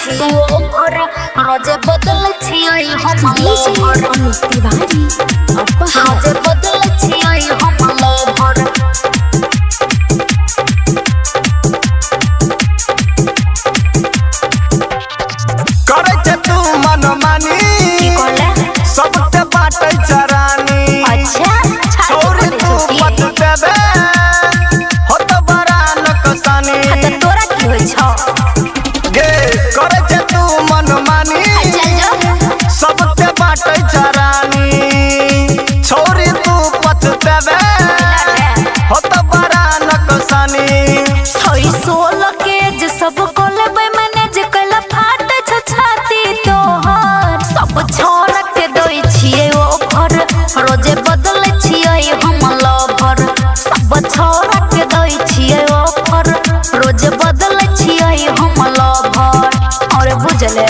छियै ओकर रोजे बदल छियै हम लवर तिवारी रोजे बदल छियै हम लवर करे छे तू मनमानी की कहले सबके बाटे चरानी अच्छा छोड़ तू मत देबे हो तो बड़ा नकसानी त तोरा की होय छ गे करे छे तू मनमानी चल जा सबके बाटे चरानी छोड़ तू मत देबे हो तो बड़ा नकसानी छोरी 16 के जे सब कोले बे मैनेज कला फाट छ छाती तोहर सब छोड़ के दई छियै ओकर रोजे बदल छियै हम लवर सब छोड़ के दई छियै ओकर रोजे बदल छियै हम लवर और बुझले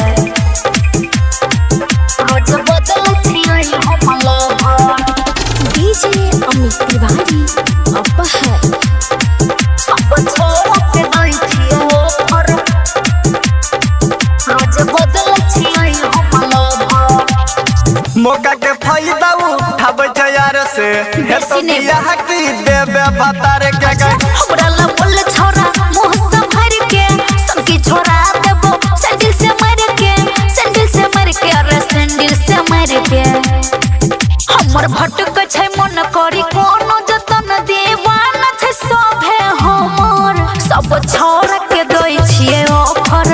रोजे बदल छियै हम लवर डीजे अमित तिवारी अपहर सब छोड़ के दई छियै ओकर रोजे बदल छियै हम लवर मौका के फायदा उठावे छै यार से हे तो बियाह की देबे बतारे के हमरा ला बोल छोरा मुंह संभर के सबकी छोरा देबो सैंडल से मार के अरे सैंडल से मार के हमर भटक छै मन करी कोनो जतन दीवाना छै सभे हमर सब छोरा के दई छियै ओकर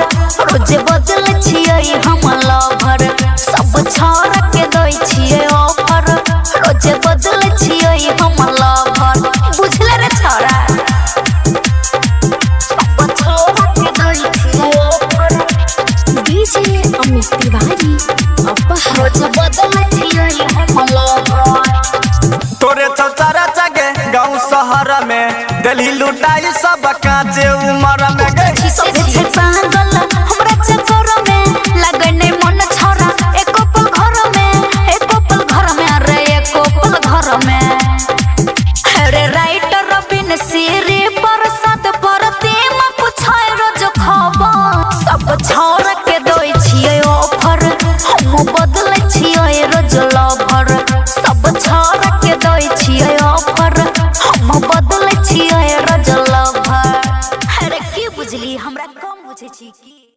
रोजे बदल छियै हम लवर सब छोरा के दई छियै ओकर रोजे बदल छियै हम लवर बुझले रे छोरा सब छोरा के दई छियै ओकर डीजे अमित तिवारी अपहर रोजे बदल छियै हम लवर तोरे चौचारा जगे गांव शहर में दिल्ली लुटाई सब काचे उमर में गई सब छै पागल हमरा चक्कर